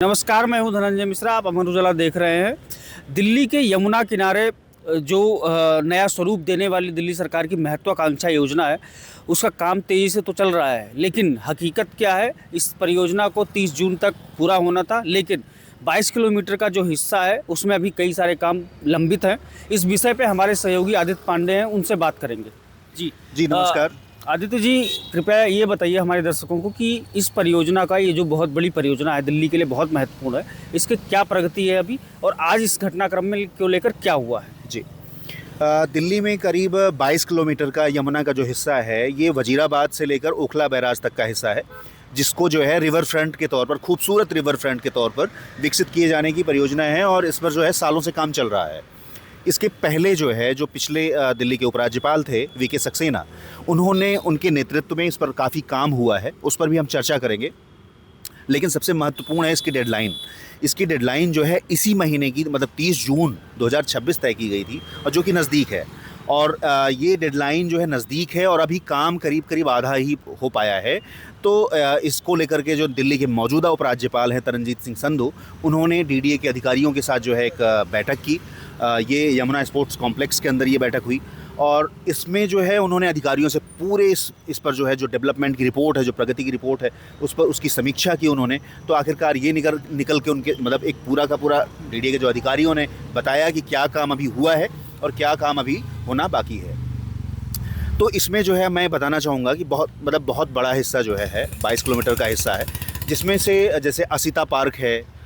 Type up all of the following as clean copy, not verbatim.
नमस्कार, मैं हूं धनंजय मिश्रा। आप अमर उजाला देख रहे हैं। दिल्ली के यमुना किनारे जो नया स्वरूप देने वाली दिल्ली सरकार की महत्वाकांक्षा योजना है, उसका काम तेज़ी से तो चल रहा है, लेकिन हकीकत क्या है, इस परियोजना को 30 जून तक पूरा होना था, लेकिन 22 किलोमीटर का जो हिस्सा है उसमें अभी कई सारे काम लंबित हैं। इस विषय पे हमारे सहयोगी आदित्य पांडे हैं, उनसे बात करेंगे। जी जी नमस्कार। आदित्य जी, कृपया ये बताइए हमारे दर्शकों को कि इस परियोजना का, ये जो बहुत बड़ी परियोजना है, दिल्ली के लिए बहुत महत्वपूर्ण है, इसकी क्या प्रगति है अभी, और आज इस घटनाक्रम में को लेकर क्या हुआ है? जी दिल्ली में करीब 22 किलोमीटर का यमुना का जो हिस्सा है, ये वजीराबाद से लेकर ओखला बैराज तक का हिस्सा है, जिसको जो है रिवर फ्रंट के तौर पर, खूबसूरत रिवर फ्रंट के तौर पर विकसित किए जाने की परियोजना है और इस पर जो है सालों से काम चल रहा है। इसके पहले जो है, जो पिछले दिल्ली के उपराज्यपाल थे वीके सक्सेना, उन्होंने, उनके नेतृत्व में इस पर काफ़ी काम हुआ है, उस पर भी हम चर्चा करेंगे। लेकिन सबसे महत्वपूर्ण है इसकी डेडलाइन। इसकी डेडलाइन जो है इसी महीने की, मतलब 30 जून 2026 तय की गई थी, और जो कि नज़दीक है। और ये डेडलाइन जो है नज़दीक है और अभी काम करीब करीब आधा ही हो पाया है। तो इसको लेकर के जो दिल्ली के मौजूदा उपराज्यपाल हैं तरनजीत सिंह संधू, उन्होंने डीडीए के अधिकारियों के साथ जो है एक बैठक की। ये यमुना स्पोर्ट्स कॉम्प्लेक्स के अंदर ये बैठक हुई और इसमें जो है उन्होंने अधिकारियों से पूरे इस पर जो है, जो डेवलपमेंट की रिपोर्ट है, जो प्रगति की रिपोर्ट है, उस पर उसकी समीक्षा की उन्होंने। तो आखिरकार ये निकल के उनके, मतलब एक पूरा का पूरा डीडीए के जो अधिकारियों ने बताया कि क्या काम अभी हुआ है और क्या काम अभी होना बाकी है। तो इसमें जो है मैं बताना चाहूँगा कि बहुत बड़ा हिस्सा जो है 22 किलोमीटर का हिस्सा है, जिसमें से जैसे असिता पार्क है,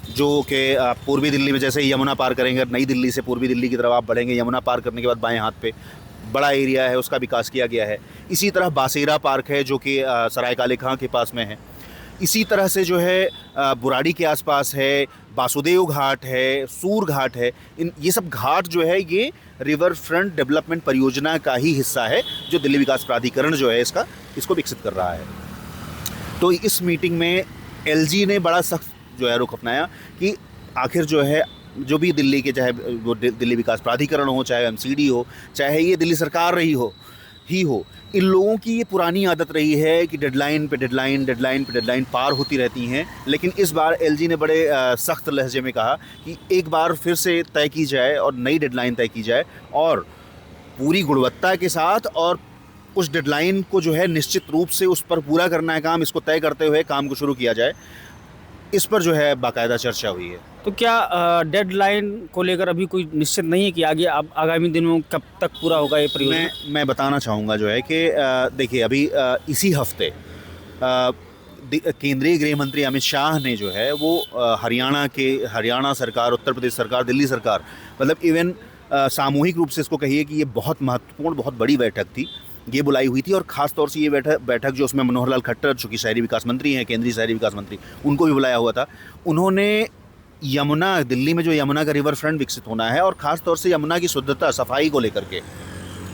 जो कि पूर्वी दिल्ली में, जैसे यमुना पार करेंगे, नई दिल्ली से पूर्वी दिल्ली की तरफ आप बढ़ेंगे, यमुना पार करने के बाद बाएं हाथ पे बड़ा एरिया है, उसका विकास किया गया है। इसी तरह बासेरा पार्क है, जो कि सराय काले खां के पास में है। इसी तरह से जो है बुराड़ी के आसपास है, वासुदेव घाट है, सूर घाट है। ये सब घाट जो है, ये रिवर फ्रंट डेवलपमेंट परियोजना का ही हिस्सा है, जो दिल्ली विकास प्राधिकरण जो है इसको विकसित कर रहा है। तो इस मीटिंग में एलजी ने बड़ा सख्त जो है रुख अपनाया कि आखिर जो है, जो भी दिल्ली के, चाहे वो दिल्ली विकास प्राधिकरण हो, चाहे एमसीडी हो, चाहे ये दिल्ली सरकार रही हो, इन लोगों की ये पुरानी आदत रही है कि डेडलाइन पे डेडलाइन पार होती रहती हैं। लेकिन इस बार एलजी ने बड़े सख्त लहजे में कहा कि एक बार फिर से तय की जाए और नई डेडलाइन तय की जाए, और पूरी गुणवत्ता के साथ, और उस डेडलाइन को जो है निश्चित रूप से उस पर पूरा करना है काम, इसको तय करते हुए काम को शुरू किया जाए। इस पर जो है बाकायदा चर्चा हुई है। तो क्या डेडलाइन को लेकर अभी कोई निश्चित नहीं है कि आगे आगामी दिनों में कब तक पूरा होगा ये परियोजना? मैं बताना चाहूँगा जो है कि देखिए, अभी इसी हफ्ते केंद्रीय गृह मंत्री अमित शाह ने जो है वो हरियाणा सरकार, उत्तर प्रदेश सरकार, दिल्ली सरकार, मतलब इवन सामूहिक रूप से इसको कहिए कि ये बहुत महत्वपूर्ण, बहुत बड़ी बैठक थी, ये बुलाई हुई थी। और ख़ास तौर से ये बैठक जो, उसमें मनोहर लाल खट्टर, जो कि शहरी विकास मंत्री हैं, केंद्रीय शहरी विकास मंत्री, उनको भी बुलाया हुआ था। उन्होंने यमुना, दिल्ली में जो यमुना का रिवर फ्रंट विकसित होना है, और ख़ास तौर से यमुना की शुद्धता, सफाई को लेकर के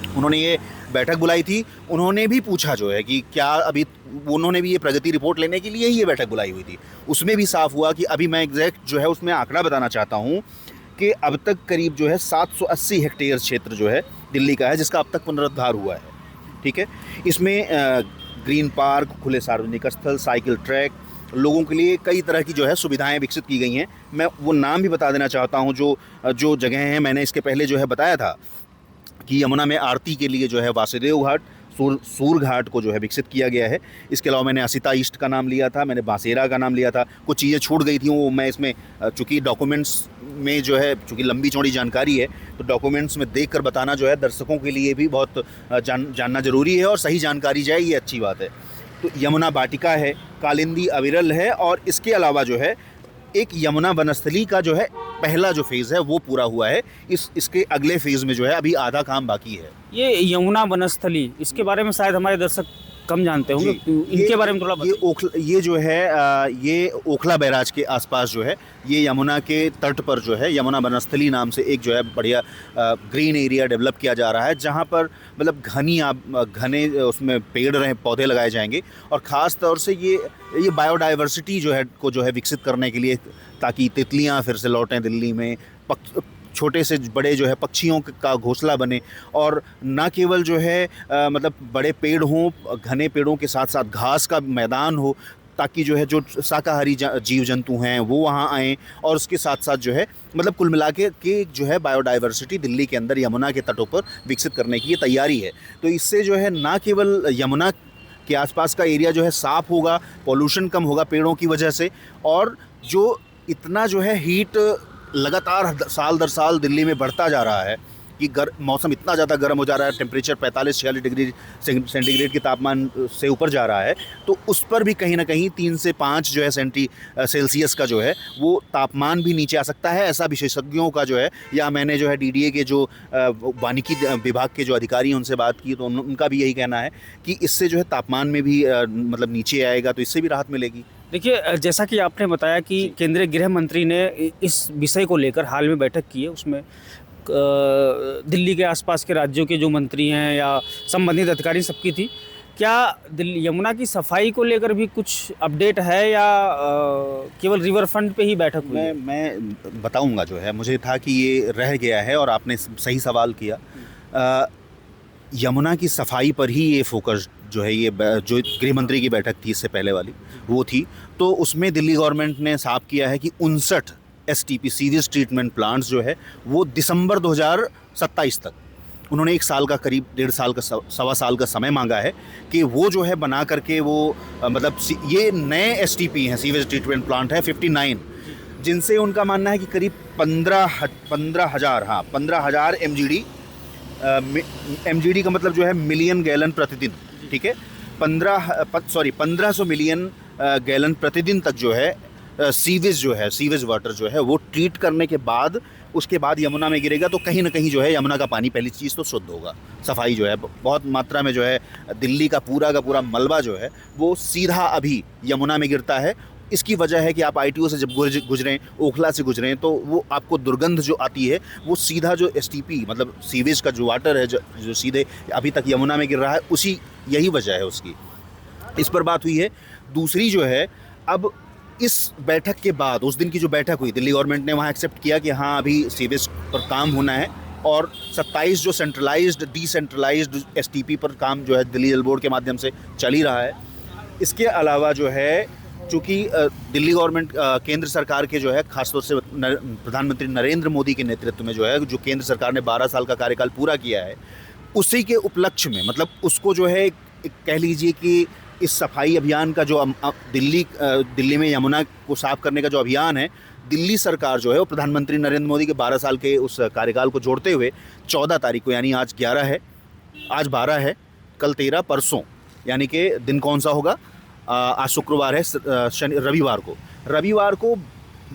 उन्होंने ये बैठक बुलाई थी। उन्होंने भी पूछा जो है कि क्या अभी, उन्होंने भी ये प्रगति रिपोर्ट लेने के लिए ही ये बैठक बुलाई हुई थी। उसमें भी साफ हुआ कि अभी, मैं एग्जैक्ट जो है उसमें आंकड़ा बताना चाहता हूँ कि अब तक करीब जो है 780 हेक्टेयर क्षेत्र जो है दिल्ली का है, जिसका अब तक पुनरुद्धार हुआ है। ठीक है, इसमें ग्रीन पार्क, खुले सार्वजनिक स्थल, साइकिल ट्रैक, लोगों के लिए कई तरह की जो है सुविधाएं विकसित की गई हैं। मैं वो नाम भी बता देना चाहता हूं, जो जगह हैं। मैंने इसके पहले जो है बताया था कि यमुना में आरती के लिए जो है वासुदेव घाट, सूर घाट को जो है विकसित किया गया है। इसके अलावा मैंने असिता ईस्ट का नाम लिया था, मैंने बासेरा का नाम लिया था। कुछ चीज़ें छूट गई थी, वो मैं इसमें, चूँकि डॉक्यूमेंट्स में जो है, चूँकि लंबी चौड़ी जानकारी है, तो डॉक्यूमेंट्स में देख कर बताना जो है दर्शकों के लिए भी बहुत जानना ज़रूरी है, और सही जानकारी जाए, ये अच्छी बात है। तो यमुना वाटिका है, कालिंदी अविरल है, और इसके अलावा जो है एक यमुना वनस्थली का जो है पहला जो फेज़ है वो पूरा हुआ है। इसके अगले फेज़ में जो है अभी आधा काम बाकी है। ये यमुना वनस्थली, इसके बारे में शायद हमारे दर्शक कम जानते होंगे, इनके बारे में थोड़ा ये जो है ये ओखला बैराज के आसपास जो है, ये यमुना के तट पर जो है यमुना वनस्थली नाम से एक जो है बढ़िया ग्रीन एरिया डेवलप किया जा रहा है, जहाँ पर मतलब घने उसमें पेड़ रहे, पौधे लगाए जाएंगे। और ख़ास तौर से ये बायोडाइवर्सिटी जो है विकसित करने के लिए, ताकि तितलियाँ फिर से लौटें दिल्ली में, छोटे से बड़े जो है पक्षियों का घोंसला बने, और ना केवल जो है मतलब बड़े पेड़ हों, घने पेड़ों के साथ साथ घास का मैदान हो, ताकि जो है जो शाकाहारी जीव जंतु हैं वो वहाँ आएँ, और उसके साथ साथ जो है मतलब कुल मिला के जो है बायोडाइवर्सिटी दिल्ली के अंदर यमुना के तटों पर विकसित करने की ये तैयारी है। तो इससे जो है ना केवल यमुना के आसपास का एरिया जो है साफ़ होगा, पॉल्यूशन कम होगा पेड़ों की वजह से, और जो इतना जो है हीट लगातार साल दर साल दिल्ली में बढ़ता जा रहा है कि मौसम इतना ज़्यादा गर्म हो जा रहा है, टेम्परेचर 45-46 डिग्री सेंटीग्रेड के तापमान से ऊपर जा रहा है, तो उस पर भी कहीं ना कहीं 3 से 5 जो है सेल्सियस का जो है वो तापमान भी नीचे आ सकता है, ऐसा विशेषज्ञों का जो है, या मैंने जो है डीडीए के जो वानिकी विभाग के जो अधिकारी हैं उनसे बात की, तो उनका भी यही कहना है कि इससे जो है तापमान में भी मतलब नीचे आएगा, तो इससे भी राहत मिलेगी। देखिए, जैसा कि आपने बताया कि केंद्रीय गृह मंत्री ने इस विषय को लेकर हाल में बैठक की है, उसमें दिल्ली के आसपास के राज्यों के जो मंत्री हैं या संबंधित अधिकारी सबकी थी। क्या दिल्ली यमुना की सफाई को लेकर भी कुछ अपडेट है या केवल रिवर फ्रंट पे ही बैठक हुई है? मैं बताऊंगा, जो है मुझे था कि ये रह गया है और आपने सही सवाल किया। यमुना की सफाई पर ही ये फोकस जो है, ये जो गृह मंत्री की बैठक थी इससे पहले वाली वो थी, तो उसमें दिल्ली गवर्नमेंट ने साफ किया है कि 59 STP सीवेज ट्रीटमेंट प्लांट्स जो है वो दिसंबर 2027 तक, उन्होंने 1 साल का करीब 1.5 साल का सवा साल का समय मांगा है कि वो जो है बना करके वो मतलब ये नए STP हैं, सीवेज ट्रीटमेंट प्लांट है 59, जिनसे उनका मानना है कि करीब 15,000 MGD का मतलब जो है मिलियन गैलन प्रतिदिन, ठीक है, 1500 मिलियन गैलन प्रतिदिन तक जो है सीवेज वाटर जो है वो ट्रीट करने के बाद उसके बाद यमुना में गिरेगा, तो कहीं ना कहीं जो है यमुना का पानी पहली चीज़ तो शुद्ध होगा। सफाई जो है बहुत मात्रा में जो है दिल्ली का पूरा मलबा जो है वो सीधा अभी यमुना में गिरता है। इसकी वजह है कि आप ITO से जब गुजरें, ओखला से गुजरें, तो वो आपको दुर्गंध जो आती है वो सीधा जो STP मतलब सीवेज का जो वाटर है जो सीधे अभी तक यमुना में गिर रहा है, यही वजह है उसकी। इस पर बात हुई है। दूसरी जो है, अब इस बैठक के बाद, उस दिन की जो बैठक हुई, दिल्ली गवर्नमेंट ने वहाँ एक्सेप्ट किया कि हाँ अभी सीवेज पर काम होना है, और 27 जो सेंट्रलाइज्ड डिसेंट्रलाइज्ड STP पर काम जो है दिल्ली जल बोर्ड के माध्यम से चल ही रहा है। इसके अलावा जो है, चूँकि दिल्ली गवर्नमेंट केंद्र सरकार के जो है खासतौर से प्रधानमंत्री नरेंद्र मोदी के नेतृत्व में जो है, जो केंद्र सरकार ने 12 साल का कार्यकाल पूरा किया है, उसी के उपलक्ष्य में, मतलब उसको जो है कह लीजिए कि इस सफाई अभियान का जो दिल्ली में यमुना को साफ करने का जो अभियान है, दिल्ली सरकार जो है वो प्रधानमंत्री नरेंद्र मोदी के 12 साल के उस कार्यकाल को जोड़ते हुए 14 तारीख को, यानी आज 11 है, आज 12 है, कल 13, परसों, यानी कि दिन कौन सा होगा, आज शुक्रवार है, रविवार को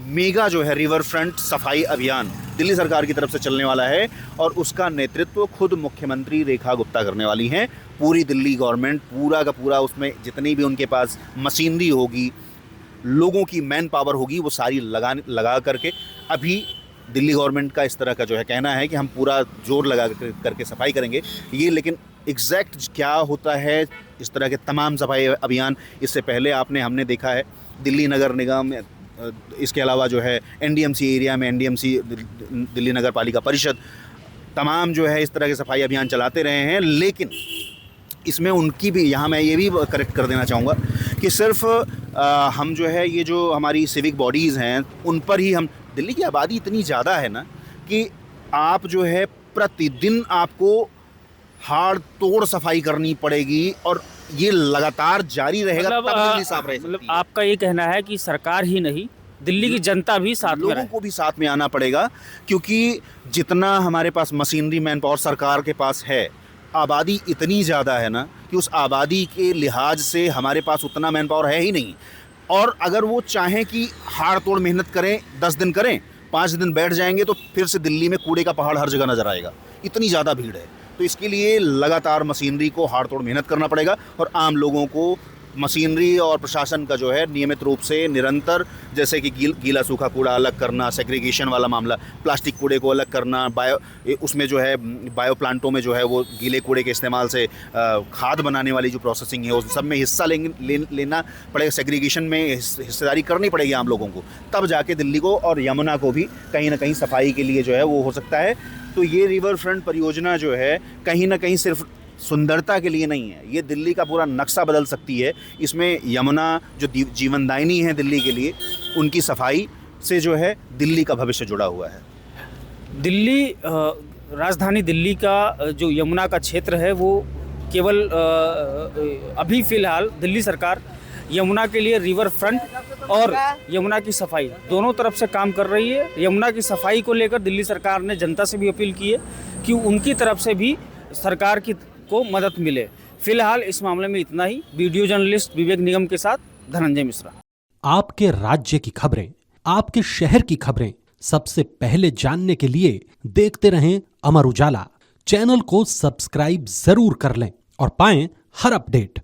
मेगा जो है रिवर फ्रंट सफाई अभियान दिल्ली सरकार की तरफ से चलने वाला है, और उसका नेतृत्व खुद मुख्यमंत्री रेखा गुप्ता करने वाली हैं। पूरी दिल्ली गवर्नमेंट पूरा का पूरा, उसमें जितनी भी उनके पास मशीनरी होगी, लोगों की मैन पावर होगी, वो सारी लगा करके अभी दिल्ली गवर्नमेंट का इस तरह का जो है कहना है कि हम पूरा जोर लगा करके सफाई करेंगे। ये लेकिन एग्जैक्ट क्या होता है इस तरह के तमाम सफाई अभियान, इससे पहले हमने देखा है दिल्ली नगर निगम, इसके अलावा जो है NDMC एरिया में NDMC दिल्ली नगर पालिका परिषद, तमाम जो है इस तरह के सफाई अभियान चलाते रहे हैं, लेकिन इसमें उनकी भी, यहाँ मैं ये भी करेक्ट कर देना चाहूँगा कि सिर्फ हम जो है ये जो हमारी सिविक बॉडीज़ हैं उन पर ही हम, दिल्ली की आबादी इतनी ज़्यादा है ना कि आप जो है प्रतिदिन आपको हाड़ तोड़ सफाई करनी पड़ेगी, और ये लगातार जारी रहेगा, तब दिल्ली साफ रह सकती है। मतलब आपका ये कहना है कि सरकार ही नहीं, दिल्ली की जनता भी साथ में, लोगों को भी साथ में आना पड़ेगा, क्योंकि जितना हमारे पास मशीनरी मैन पावर सरकार के पास है, आबादी इतनी ज़्यादा है ना कि उस आबादी के लिहाज से हमारे पास उतना मैन पावर है ही नहीं। और अगर वो चाहें कि हाड़ तोड़ मेहनत करें, 10 दिन करें, 5 दिन बैठ जाएंगे, तो फिर से दिल्ली में कूड़े का पहाड़ हर जगह नज़र आएगा, इतनी ज़्यादा भीड़ है। तो इसके लिए लगातार मशीनरी को हाड़ तोड़ मेहनत करना पड़ेगा, और आम लोगों को मशीनरी और प्रशासन का जो है नियमित रूप से निरंतर, जैसे कि गीला सूखा कूड़ा अलग करना, सेग्रीगेशन वाला मामला, प्लास्टिक कूड़े को अलग करना, उसमें जो है बायो प्लांटों में जो है वो गीले कूड़े के इस्तेमाल से खाद बनाने वाली जो प्रोसेसिंग है उस सब में हिस्सा लेना पड़ेगा, सेग्रीगेशन में हिस्सेदारी करनी पड़ेगी आम लोगों को, तब जाके दिल्ली को और यमुना को भी कहीं ना कहीं सफाई के लिए जो है वो हो सकता है। तो ये रिवर फ्रंट परियोजना जो है कहीं ना कहीं सिर्फ सुंदरता के लिए नहीं है, ये दिल्ली का पूरा नक्शा बदल सकती है। इसमें यमुना जो जीवनदायिनी है दिल्ली के लिए, उनकी सफाई से जो है दिल्ली का भविष्य जुड़ा हुआ है। दिल्ली राजधानी दिल्ली का जो यमुना का क्षेत्र है वो केवल अभी फ़िलहाल दिल्ली सरकार यमुना के लिए रिवर फ्रंट और यमुना की सफाई दोनों तरफ से काम कर रही है। यमुना की सफाई को लेकर दिल्ली सरकार ने जनता से भी अपील की है कि उनकी तरफ से भी सरकार को मदद मिले। फिलहाल इस मामले में इतना ही। वीडियो जर्नलिस्ट विवेक निगम के साथ धनंजय मिश्रा। आपके राज्य की खबरें, आपके शहर की खबरें सबसे पहले जानने के लिए देखते रहें अमर उजाला। चैनल को सब्सक्राइब जरूर कर लें और पाएं हर अपडेट।